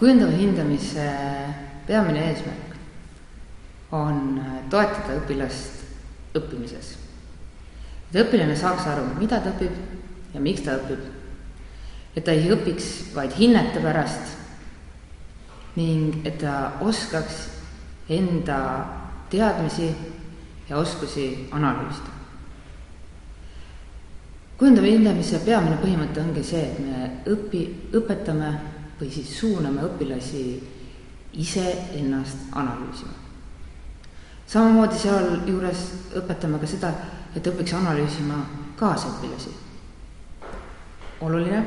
Kujundava hindamise peamine eesmärk on toetada õpilast õppimises. Et õpilane saaks aru, mida ta õpib ja miks ta õpib. Et ta ei õpiks vaid hinnete pärast ning et ta oskaks enda teadmisi ja oskusi analüüsida. Kujundava hindamise peamine põhimõte ongi see, et me õpetame või siis suuname õpilasi ise ennast analüüsima. Samamoodi seal juures õpetame ka seda, et õpiks analüüsima kaasõpilasi. Oluline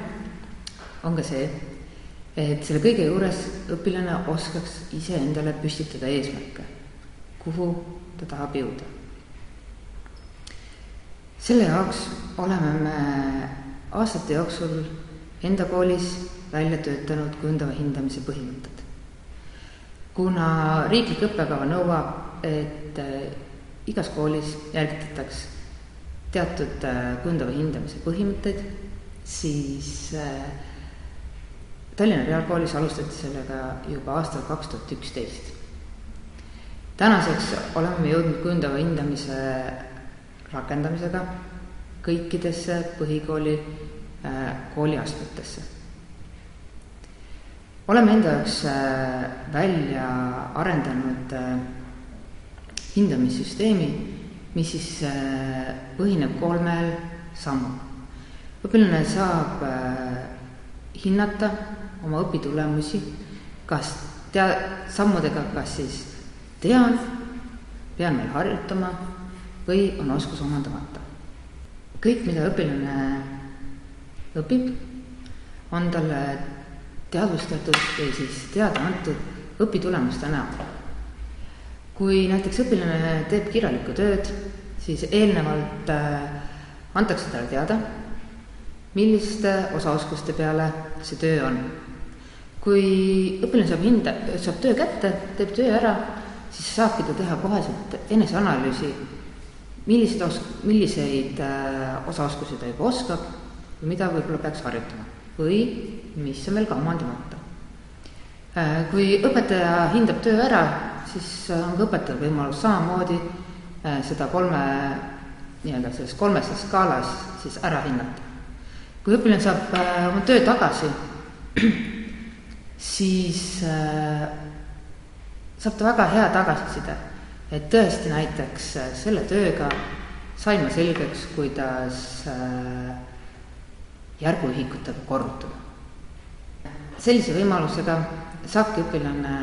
on ka see, et selle kõige juures õpilane oskaks ise endale püstitada eesmärke, kuhu ta tahab jõuda. Selle jaoks oleme me aastate jooksul enda koolis välja töötanud kujundava hindamise põhimõtted. Kuna riiklik õppekava nõuab, et igas koolis järgitaks teatud kujundava hindamise põhimõtteid, siis Tallinna Reaalkoolis alustati sellega juba aastal 2011. Tänaseks oleme jõudnud kujundava hindamise rakendamisega kõikidesse põhikooli kooliastmetesse. Oleme enda jaoks välja arendanud hindamissüsteemi, mis siis põhineb 3 sammul. Õpilane saab hinnata oma õpitulemusi sammudega, kas siis pean veel harjutama või on oskus omandamata. Kõik, mida õpilane õpib, on talle teadvustatud või siis teada antud õpitulemuste näol. Kui näiteks õpilane teeb kirjalikku tööd, siis eelnevalt antakse talle teada, milliste osaoskuste peale see töö on. Kui õpilane saab töö kätte, teeb töö ära, siis saabki ta teha koheselt eneseanalüüsi, milliseid osaoskusi ta juba oskab või mida võib-olla peaks harjutama või mis on veel ka omandamata. Kui õpetaja hindab töö ära, siis on ka õpetajal võimalus samamoodi seda 3 skaalas siis ära hinnata. Kui õpilane saab oma töö tagasi, siis saab ta väga hea tagasiside, et tõesti näiteks selle tööga sain ma selgeks, kuidas järguühikutega korrutada. Sellise võimalusega saabki õpilane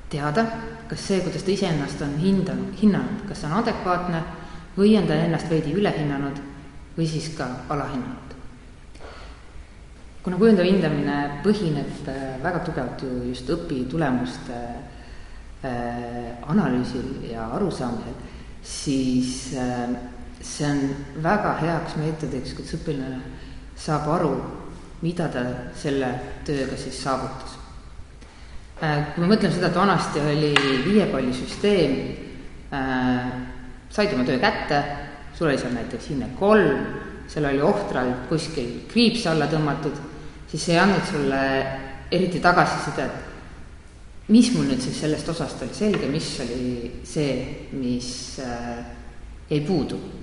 teada, kas see, kuidas ta iseennast on hinnanud, kas see on adekvaatne või on ta ennast veidi ülehinnanud või siis ka alahinnanud. Kuna kujundav hindamine põhineb väga tugevalt just õpitulemuste analüüsil ja arusaamisel, siis see on väga heaks meetodiks, kus õpilane saab aru, mida ta selle tööga siis saavutas. Kui me mõtleme seda, et vanasti oli 5 palli süsteem, said oma töö kätte, sul oli seal näiteks hinne 3, seal oli ohtralt kuskil kriips alla tõmmatud, siis see ei andnud sulle eriti tagasiside, et mis mul nüüd siis sellest osast oli selge, mis oli see, mis jäi puudu.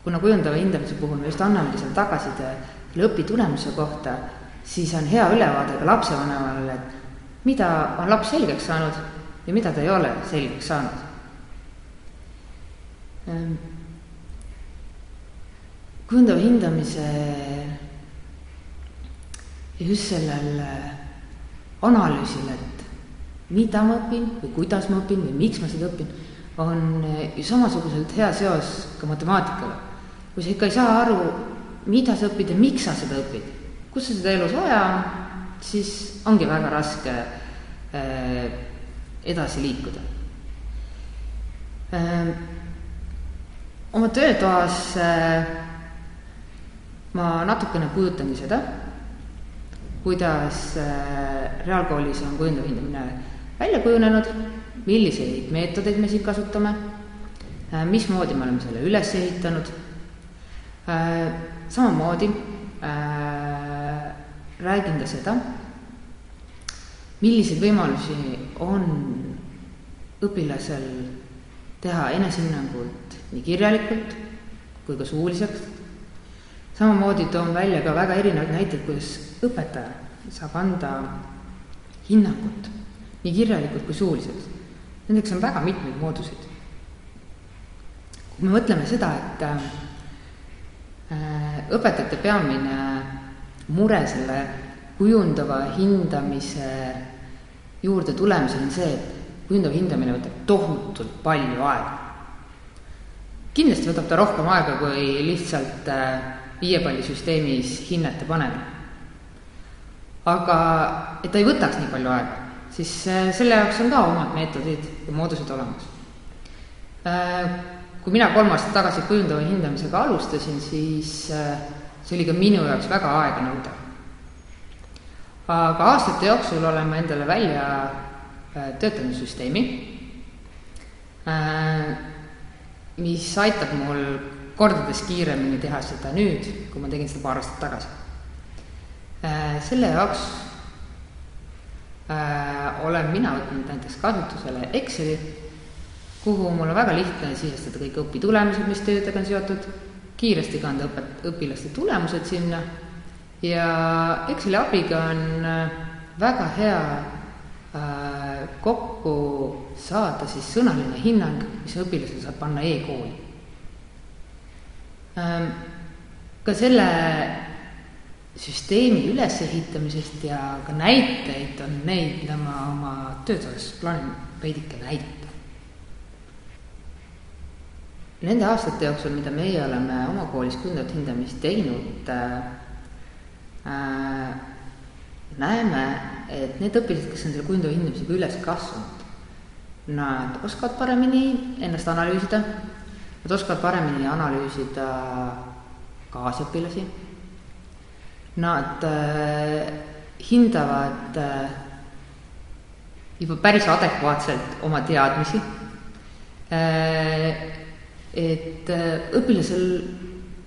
Kuna kujundava hindamise puhul me just annamegi seal tagasiside õpitulemuse kohta, siis on hea ülevaade ka lapsevanemale, et mida on laps selgeks saanud ja mida ta ei ole selgeks saanud. Kujundava hindamise ja just sellel analüüsil, et mida ma õpin või kuidas ma õpin või miks ma seda õpin, on ju samasuguselt hea seos ka matemaatikaga. Kui sa ikka ei saa aru, mida sa õpid ja miks sa seda õpid, kus sa seda elus vaja on, siis ongi väga raske edasi liikuda. Oma töötoas ma natukene puudutangi seda, kuidas reaalkoolis on kujundav hindamine välja kujunenud, milliseid meetodeid me siin kasutame, mismoodi me oleme selle üles ehitanud. Samamoodi räägin ka seda, milliseid võimalusi on õpilasel teha enesehinnangut nii kirjalikult kui ka suuliseks. Samamoodi toon välja ka väga erinevaid näiteid, kuidas õpetaja saab anda hinnangut nii kirjalikult kui suuliseks. Nendeks on väga mitmeid mooduseid. Kui me mõtleme seda, et õpetajate peamine mure selle kujundava hindamise juurde tulemisel on see, et kujundav hindamine võtab tohutult palju aega. Kindlasti võtab ta rohkem aega kui lihtsalt 5-pallisüsteemis hinnete panemine. Aga et ta ei võtaks nii palju aega, siis selle jaoks on ka omad meetodid ja moodused olemas. Kui mina 3 aastat tagasi kujundava hindamisega alustasin, siis see oli ka minu jaoks väga aeganõudev. Aga aastate jooksul oleme endale välja töötanud süsteemi, mis aitab mul kordades kiiremini teha seda nüüd, kui ma tegin seda paar aastat tagasi. Selle jaoks olen mina võtnud näiteks kasutusele Exceli, kuhu mul on väga lihtne sisestada kõik õpitulemused, mis töödega on seotud, kiiresti kanda õpilaste tulemused sinna ja Exceli abiga on väga hea kokku saada siis sõnaline hinnang, mis õpilasel saab panna e-kooli. Ka selle süsteemi ülesehitamisest ja ka näiteid on neid, mida ma oma töötuses plaanin veidike näidata. Nende aastate jooksul, mida meie oleme oma koolis kujundavat hindamist teinud, näeme, et need õpilased, kes on selle kujundava hindamisega üles kasvanud, nad oskavad paremini ennast analüüsida, nad oskavad paremini analüüsida kaasõpilasi, nad hindavad juba päris adekvaatselt oma teadmisi, et õpilasel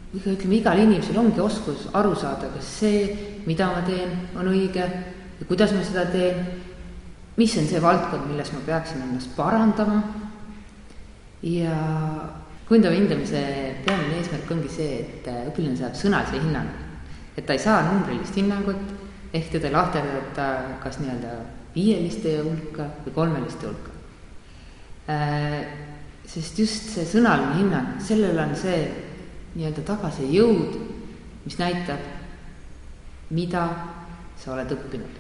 või ka ütleme, igal inimesel ongi oskus aru saada, kas see, mida ma teen, on õige ja kuidas ma seda teen, mis on see valdkond, milles ma peaksin ennast parandama. Ja kujundava hindamise peamine eesmärk ongi see, et õpilane saab sõnalise hinnangu, et ta ei saa numbrilist hinnangut, ehk teda lahterdada kas nii-öelda 5-liste hulka või 3-liste hulka. Sest just see sõnaline hinnang, sellel on see nii-öelda tagasi jõud, mis näitab, mida sa oled õppinud.